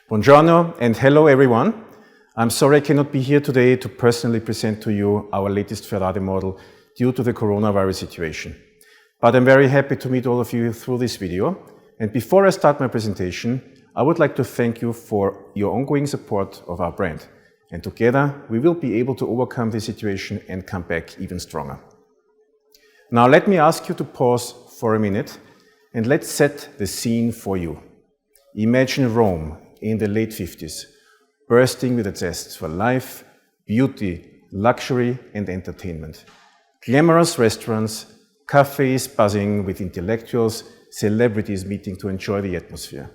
Buongiorno and hello everyone. I'm sorry I cannot be here today to personally present to you our latest Ferrari model due to the coronavirus situation. But I'm very happy to meet all of you through this video. And before I start my presentation, I would like to thank you for your ongoing support of our brand. And together we will be able to overcome this situation and come back even stronger. Now let me ask you to pause for a minute and let's set the scene for you. Imagine Rome in the late 50s, bursting with its zest for life, beauty, luxury and entertainment. Glamorous restaurants, cafes buzzing with intellectuals, celebrities meeting to enjoy the atmosphere.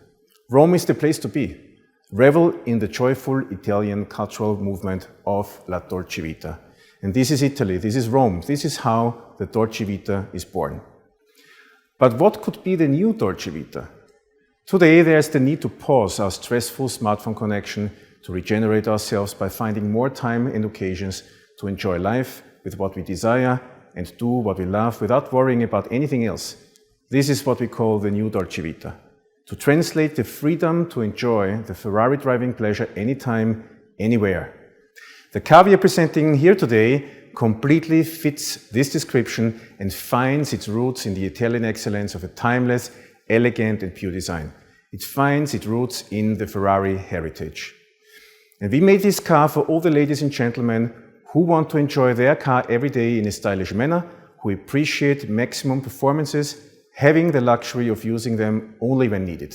Rome is the place to be. Revel in the joyful Italian cultural movement of La Dolce Vita. And this is Italy, this is Rome, this is how the Dolce Vita is born. But what could be the new Dolce Vita? Today there's the need to pause our stressful smartphone connection, to regenerate ourselves by finding more time and occasions to enjoy life with what we desire and do what we love without worrying about anything else. This is what we call the new Dolce Vita. To translate the freedom to enjoy the Ferrari driving pleasure anytime, anywhere. The car we are presenting here today completely fits this description and finds its roots in the Italian excellence of a timeless, elegant and pure design. It finds its roots in the Ferrari heritage. And we made this car for all the ladies and gentlemen who want to enjoy their car every day in a stylish manner, who appreciate maximum performances, having the luxury of using them only when needed.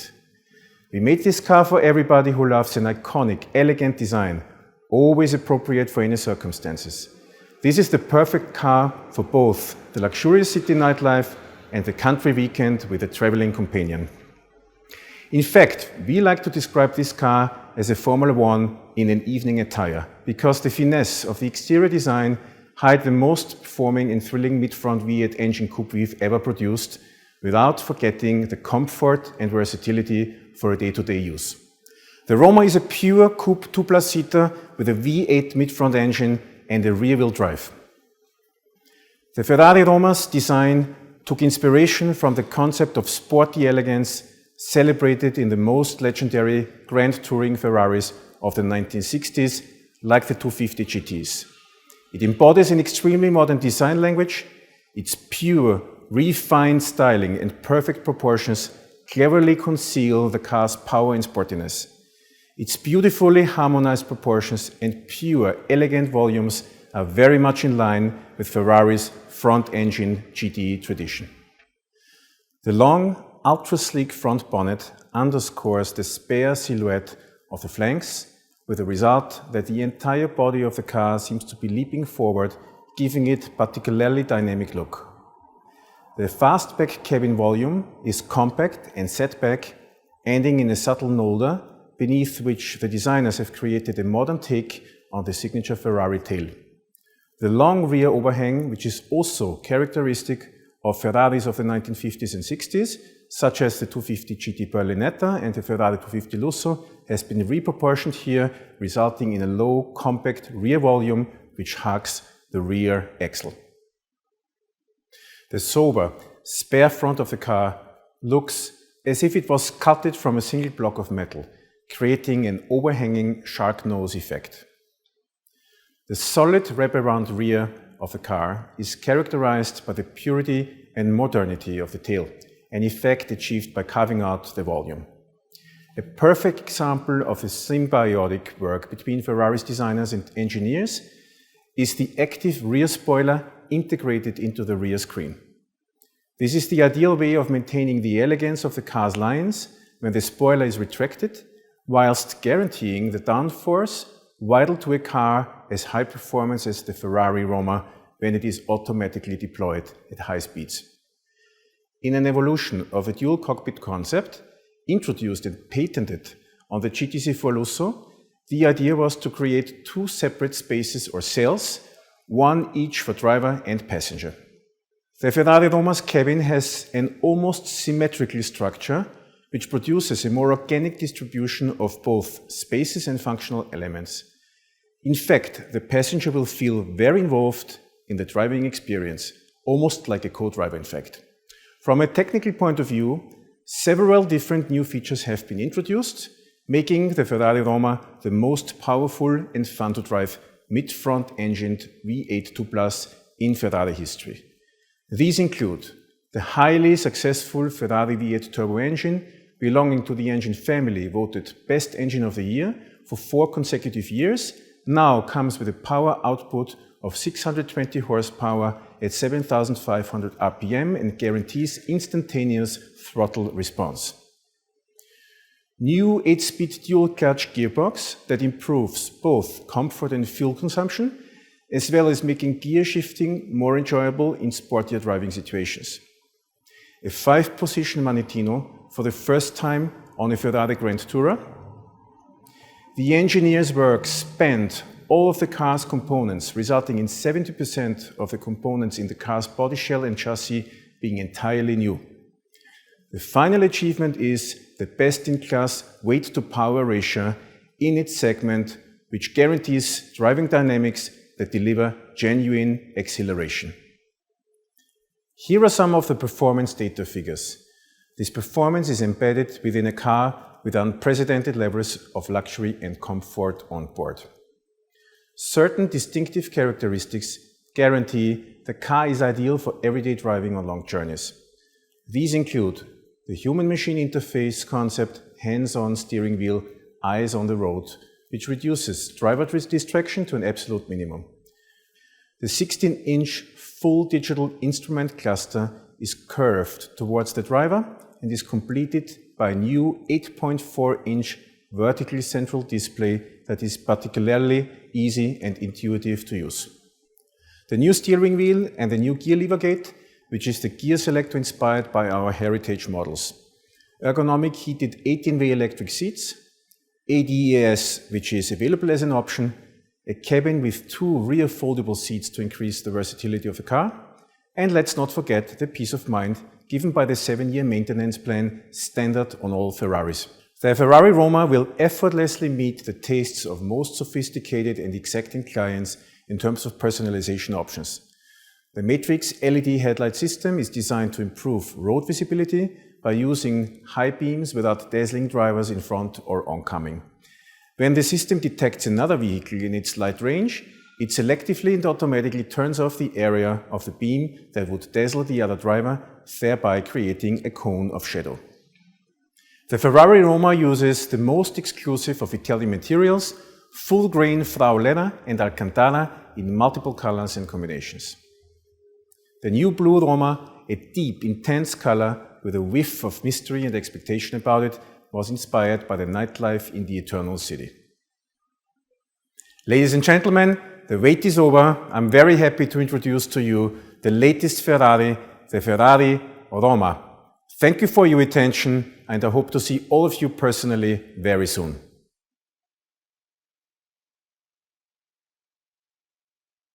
We made this car for everybody who loves an iconic, elegant design, always appropriate for any circumstances. This is the perfect car for both the luxurious city nightlife and the country weekend with a traveling companion. In fact, we like to describe this car as a Formula One in an evening attire, because the finesse of the exterior design hides the most performing and thrilling mid-front V8 engine coupe we've ever produced, without forgetting the comfort and versatility for a day-to-day use. The Roma is a pure coupe 2+-seater with a V8 mid-front engine and a rear-wheel drive. The Ferrari Roma's design took inspiration from the concept of sporty elegance celebrated in the most legendary Grand Touring Ferraris of the 1960s, like the 250 GTs. It embodies an extremely modern design language. Its pure, refined styling and perfect proportions cleverly conceal the car's power and sportiness. Its beautifully harmonized proportions and pure, elegant volumes are very much in line with Ferrari's front-engine GTE tradition. The long, ultra-sleek front bonnet underscores the S.p.A silhouette of the flanks, with the result that the entire body of the car seems to be leaping forward, giving it a particularly dynamic look. The fastback cabin volume is compact and set back, ending in a subtle nolder, beneath which the designers have created a modern take on the signature Ferrari tail. The long rear overhang, which is also characteristic of Ferraris of the 1950s and 60s, such as the 250 GT Berlinetta and the Ferrari 250 Lusso, has been reproportioned here, resulting in a low, compact rear volume which hugs the rear axle. The sober, spare front of the car looks as if it was sculpted from a single block of metal, creating an overhanging shark nose effect. The solid wraparound rear of the car is characterized by the purity and modernity of the tail, an effect achieved by carving out the volume. A perfect example of a symbiotic work between Ferrari's designers and engineers is the active rear spoiler integrated into the rear screen. This is the ideal way of maintaining the elegance of the car's lines when the spoiler is retracted, whilst guaranteeing the downforce vital to a car as high performance as the Ferrari Roma when it is automatically deployed at high speeds. In an evolution of a dual cockpit concept, introduced and patented on the GTC4 Lusso, the idea was to create two separate spaces or cells, one each for driver and passenger. The Ferrari Roma's cabin has an almost symmetrical structure, which produces a more organic distribution of both spaces and functional elements. In fact, the passenger will feel very involved in the driving experience, almost like a co-driver in fact. From a technical point of view, several different new features have been introduced, making the Ferrari Roma the most powerful and fun to drive mid-front engined V8 2+ in Ferrari history. These include the highly successful Ferrari V8 turbo engine, belonging to the engine family voted Best Engine of the Year for 4 consecutive years, now comes with a power output of 620 horsepower at 7,500 RPM and guarantees instantaneous throttle response. New 8-speed dual-clutch gearbox that improves both comfort and fuel consumption, as well as making gear shifting more enjoyable in sportier driving situations. A 5-position Manettino for the first time on a Ferrari Grand Tourer. The engineers' work spanned all of the car's components, resulting in 70% of the components in the car's body shell and chassis being entirely new. The final achievement is the best-in-class weight-to-power ratio in its segment, which guarantees driving dynamics that deliver genuine acceleration. Here are some of the performance data figures. This performance is embedded within a car with unprecedented levels of luxury and comfort on board. Certain distinctive characteristics guarantee the car is ideal for everyday driving on long journeys. These include the human-machine interface concept, hands-on steering wheel, eyes on the road, which reduces driver distraction to an absolute minimum. The 16-inch full digital instrument cluster is curved towards the driver and is completed by a new 8.4-inch vertical central display that is particularly easy and intuitive to use. The new steering wheel and the new gear lever gate, which is the gear selector inspired by our heritage models. Ergonomic heated 18-way electric seats, ADAS, which is available as an option, a cabin with 2 rear foldable seats to increase the versatility of the car, and let's not forget the peace of mind given by the 7-year maintenance plan standard on all Ferraris. The Ferrari Roma will effortlessly meet the tastes of most sophisticated and exacting clients in terms of personalization options. The Matrix LED headlight system is designed to improve road visibility by using high beams without dazzling drivers in front or oncoming. When the system detects another vehicle in its light range, it selectively and automatically turns off the area of the beam that would dazzle the other driver, thereby creating a cone of shadow. The Ferrari Roma uses the most exclusive of Italian materials, full-grain Frau leather and Alcantara in multiple colors and combinations. The new blue Roma, a deep, intense color with a whiff of mystery and expectation about it, was inspired by the nightlife in the Eternal City. Ladies and gentlemen, the wait is over. I'm very happy to introduce to you the latest Ferrari, the Ferrari Roma. Thank you for your attention, and I hope to see all of you personally very soon.